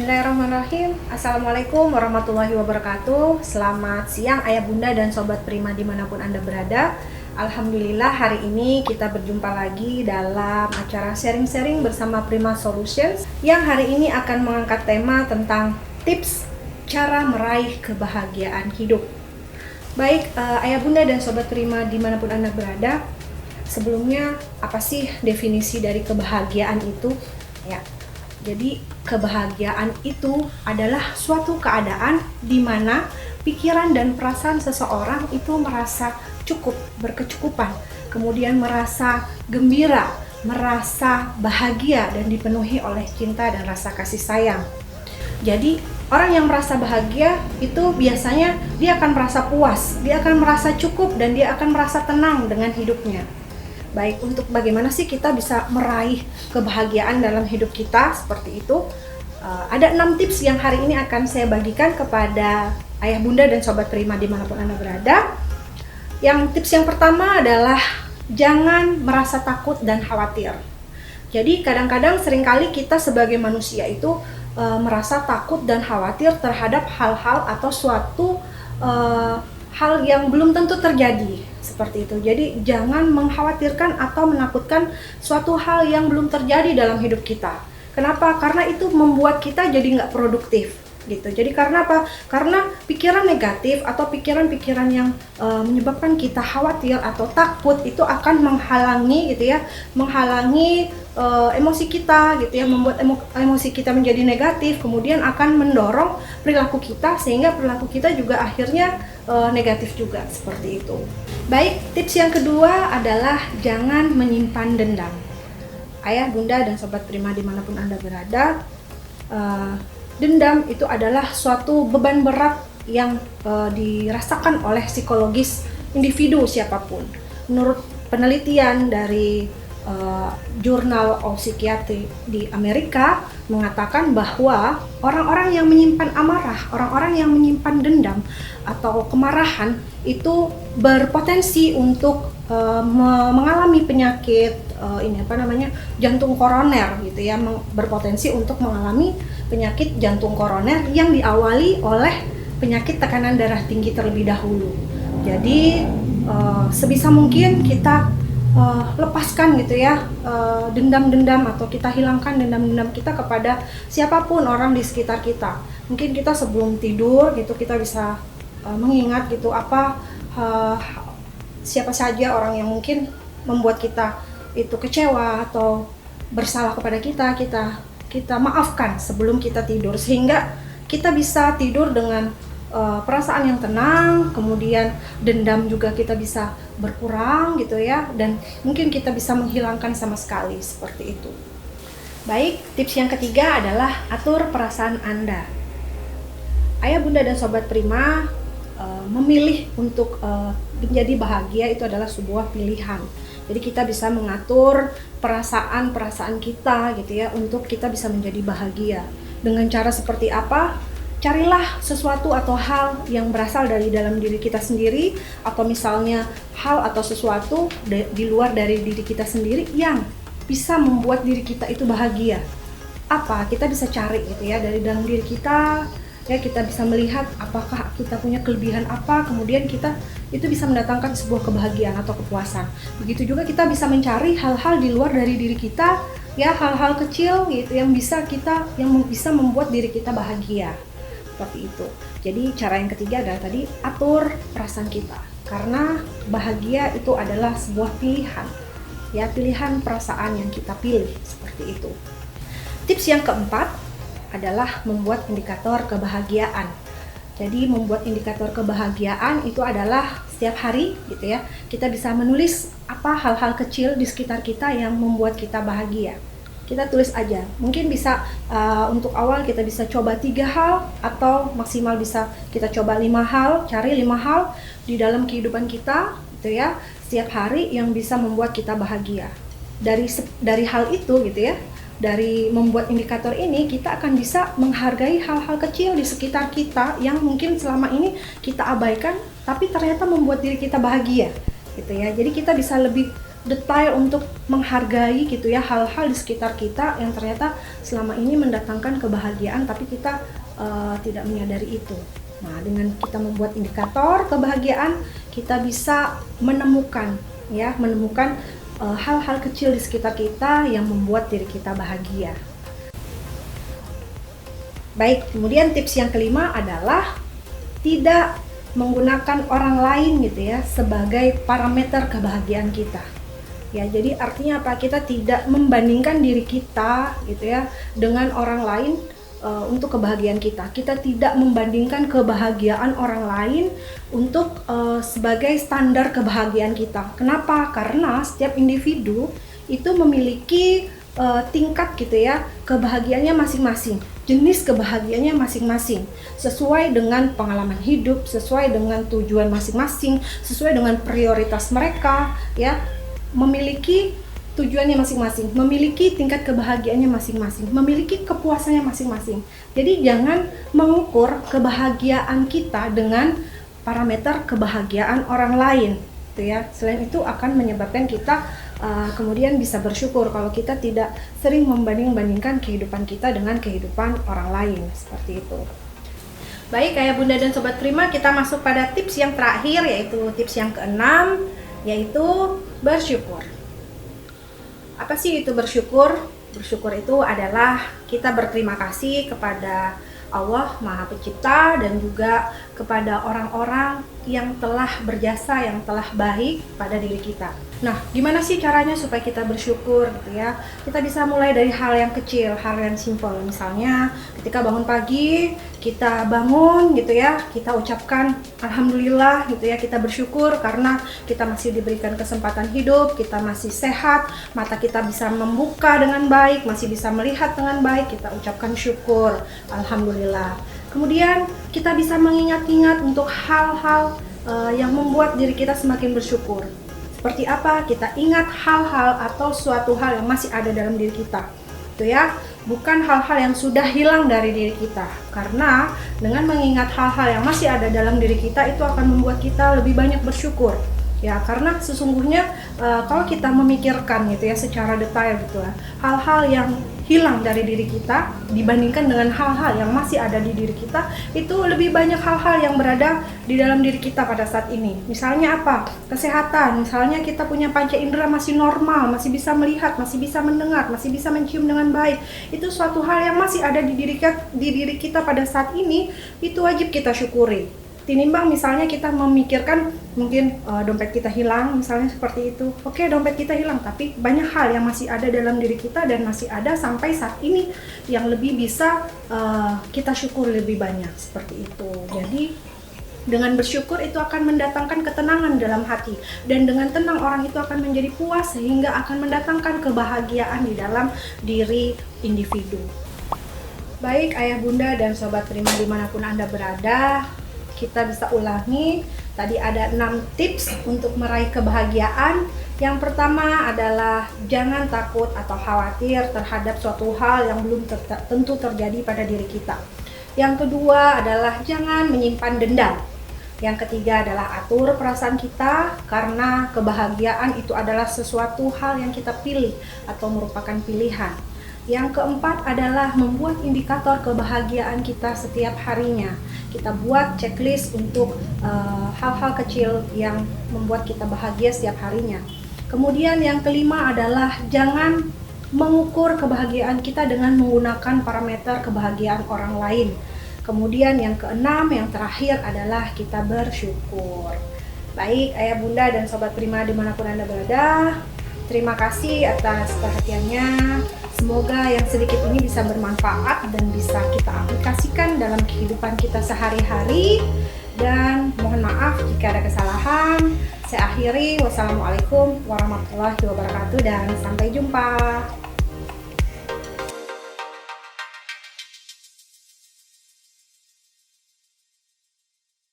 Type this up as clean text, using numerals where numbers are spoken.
Bismillahirrahmanirrahim. Assalamualaikum warahmatullahi wabarakatuh. Selamat siang ayah bunda dan sobat prima dimanapun anda berada. Alhamdulillah hari ini kita berjumpa lagi dalam acara sharing-sharing bersama Prima Solutions, yang hari ini akan mengangkat tema tentang tips cara meraih kebahagiaan hidup. Baik ayah bunda dan sobat prima dimanapun anda berada, sebelumnya apa sih definisi dari kebahagiaan itu? Ya, jadi kebahagiaan itu adalah suatu keadaan di mana pikiran dan perasaan seseorang itu merasa cukup, berkecukupan, kemudian merasa gembira, merasa bahagia dan dipenuhi oleh cinta dan rasa kasih sayang. Jadi orang yang merasa bahagia itu biasanya dia akan merasa puas, dia akan merasa cukup dan dia akan merasa tenang dengan hidupnya. Baik, untuk bagaimana sih kita bisa meraih kebahagiaan dalam hidup kita seperti itu, ada 6 tips yang hari ini akan saya bagikan kepada ayah bunda dan sobat prima dimanapun anda berada. Yang tips yang pertama adalah jangan merasa takut dan khawatir. Jadi kadang-kadang seringkali kita sebagai manusia itu merasa takut dan khawatir terhadap hal-hal atau suatu hal yang belum tentu terjadi. Seperti itu. Jadi jangan mengkhawatirkan atau menakutkan suatu hal yang belum terjadi dalam hidup kita. Kenapa? Karena itu membuat kita jadi nggak produktif gitu. Jadi karena apa? Karena pikiran negatif atau pikiran-pikiran yang menyebabkan kita khawatir atau takut itu akan menghalangi gitu ya, menghalangi emosi kita gitu ya, membuat emosi kita menjadi negatif, kemudian akan mendorong perilaku kita sehingga perilaku kita juga akhirnya negatif juga seperti itu. Baik, tips yang kedua adalah jangan menyimpan dendam. Ayah, bunda, dan sobat prima dimanapun anda berada, dendam itu adalah suatu beban berat yang dirasakan oleh psikologis individu siapapun. Menurut penelitian dari Journal of Psychiatry di Amerika mengatakan bahwa orang-orang yang menyimpan amarah, orang-orang yang menyimpan dendam atau kemarahan itu berpotensi untuk mengalami penyakit jantung koroner gitu ya, berpotensi untuk mengalami penyakit jantung koroner yang diawali oleh penyakit tekanan darah tinggi terlebih dahulu. Jadi sebisa mungkin kita lepaskan gitu ya dendam-dendam atau kita hilangkan dendam-dendam kita kepada siapapun orang di sekitar kita. Mungkin kita sebelum tidur gitu kita bisa mengingat gitu siapa saja orang yang mungkin membuat kita itu kecewa atau bersalah kepada kita maafkan sebelum kita tidur sehingga kita bisa tidur dengan perasaan yang tenang, kemudian dendam juga kita bisa berkurang gitu ya, dan mungkin kita bisa menghilangkan sama sekali seperti itu. Baik, tips yang ketiga adalah atur perasaan anda. Ayah bunda dan sobat prima, memilih untuk menjadi bahagia itu adalah sebuah pilihan. Jadi kita bisa mengatur perasaan-perasaan kita gitu ya untuk kita bisa menjadi bahagia. Dengan cara seperti apa? Carilah sesuatu atau hal yang berasal dari dalam diri kita sendiri, atau misalnya hal atau sesuatu di luar dari diri kita sendiri yang bisa membuat diri kita itu bahagia. Apa? Kita bisa cari gitu ya dari dalam diri kita. Ya, kita bisa melihat apakah kita punya kelebihan apa, kemudian kita itu bisa mendatangkan sebuah kebahagiaan atau kepuasan. Begitu juga kita bisa mencari hal-hal di luar dari diri kita, ya hal-hal kecil gitu yang bisa membuat diri kita bahagia. Seperti itu. Jadi cara yang ketiga adalah tadi atur perasaan kita. Karena bahagia itu adalah sebuah pilihan. Ya, pilihan perasaan yang kita pilih seperti itu. Tips yang keempat adalah membuat indikator kebahagiaan. Jadi membuat indikator kebahagiaan itu adalah setiap hari gitu ya. Kita bisa menulis apa hal-hal kecil di sekitar kita yang membuat kita bahagia. Kita tulis aja, mungkin bisa untuk awal kita bisa coba 3 hal atau maksimal bisa kita coba 5 hal, cari 5 hal di dalam kehidupan kita gitu ya, setiap hari yang bisa membuat kita bahagia. Dari hal itu gitu ya, dari membuat indikator ini kita akan bisa menghargai hal-hal kecil di sekitar kita yang mungkin selama ini kita abaikan tapi ternyata membuat diri kita bahagia gitu ya. Jadi kita bisa lebih detail untuk menghargai gitu ya hal-hal di sekitar kita yang ternyata selama ini mendatangkan kebahagiaan tapi kita tidak menyadari itu. Nah, dengan kita membuat indikator kebahagiaan, kita bisa menemukan hal-hal kecil di sekitar kita yang membuat diri kita bahagia. Baik, kemudian tips yang kelima adalah tidak menggunakan orang lain gitu ya sebagai parameter kebahagiaan kita. Ya, jadi artinya apa? Kita tidak membandingkan diri kita gitu ya dengan orang lain untuk kebahagiaan kita. Kita tidak membandingkan kebahagiaan orang lain untuk sebagai standar kebahagiaan kita. Kenapa? Karena setiap individu itu memiliki tingkat gitu ya kebahagiaannya masing-masing, jenis kebahagiaannya masing-masing, sesuai dengan pengalaman hidup, sesuai dengan tujuan masing-masing, sesuai dengan prioritas mereka ya, memiliki tujuannya masing-masing, memiliki tingkat kebahagiaannya masing-masing, memiliki kepuasannya masing-masing. Jadi jangan mengukur kebahagiaan kita dengan parameter kebahagiaan orang lain gitu ya. Selain itu akan menyebabkan kita kemudian bisa bersyukur kalau kita tidak sering membanding-bandingkan kehidupan kita dengan kehidupan orang lain, seperti itu. Baik, Ayah Bunda dan Sobat Prima, kita masuk pada tips yang terakhir, yaitu tips yang keenam, yaitu bersyukur. Apa sih itu bersyukur? Bersyukur itu adalah kita berterima kasih kepada Allah Maha Pencipta dan juga kepada orang-orang yang telah berjasa, yang telah baik pada diri kita. Nah, gimana sih caranya supaya kita bersyukur gitu ya? Kita bisa mulai dari hal yang kecil, hal yang simpel. Misalnya ketika bangun pagi, kita bangun gitu ya, kita ucapkan alhamdulillah gitu ya, kita bersyukur karena kita masih diberikan kesempatan hidup, kita masih sehat, mata kita bisa membuka dengan baik, masih bisa melihat dengan baik, kita ucapkan syukur, alhamdulillah. Kemudian kita bisa mengingat-ingat untuk hal-hal yang membuat diri kita semakin bersyukur. Seperti apa? Kita ingat hal-hal atau suatu hal yang masih ada dalam diri kita, gitu ya. Bukan hal-hal yang sudah hilang dari diri kita. Karena dengan mengingat hal-hal yang masih ada dalam diri kita itu akan membuat kita lebih banyak bersyukur. Ya, karena sesungguhnya kalau kita memikirkan gitu ya secara detail gitu ya, hal-hal yang hilang dari diri kita dibandingkan dengan hal-hal yang masih ada di diri kita, itu lebih banyak hal-hal yang berada di dalam diri kita pada saat ini. Misalnya apa? Kesehatan. Misalnya kita punya panca indera masih normal, masih bisa melihat, masih bisa mendengar, masih bisa mencium dengan baik. Itu suatu hal yang masih ada di diri kita pada saat ini, itu wajib kita syukuri. Tinimbang misalnya kita memikirkan mungkin dompet kita hilang, misalnya seperti itu. Oke, dompet kita hilang, tapi banyak hal yang masih ada dalam diri kita dan masih ada sampai saat ini yang lebih bisa kita syukur lebih banyak, seperti itu. Jadi dengan bersyukur itu akan mendatangkan ketenangan dalam hati, dan dengan tenang orang itu akan menjadi puas sehingga akan mendatangkan kebahagiaan di dalam diri individu. Baik Ayah Bunda dan Sobat Prima dimanapun Anda berada, kita bisa ulangi. Tadi ada 6 tips untuk meraih kebahagiaan. Yang pertama adalah jangan takut atau khawatir terhadap suatu hal yang belum tentu terjadi pada diri kita. Yang kedua adalah jangan menyimpan dendam. Yang ketiga adalah atur perasaan kita, karena kebahagiaan itu adalah sesuatu hal yang kita pilih atau merupakan pilihan. Yang keempat adalah membuat indikator kebahagiaan kita setiap harinya. Kita buat checklist untuk hal-hal kecil yang membuat kita bahagia setiap harinya. Kemudian yang kelima adalah jangan mengukur kebahagiaan kita dengan menggunakan parameter kebahagiaan orang lain. Kemudian yang keenam, yang terakhir adalah kita bersyukur. Baik Ayah Bunda dan Sobat Prima dimanapun Anda berada, terima kasih atas perhatiannya. Semoga yang sedikit ini bisa bermanfaat dan bisa kita aplikasikan dalam kehidupan kita sehari-hari. Dan mohon maaf jika ada kesalahan. Saya akhiri. Wassalamualaikum warahmatullahi wabarakatuh dan sampai jumpa.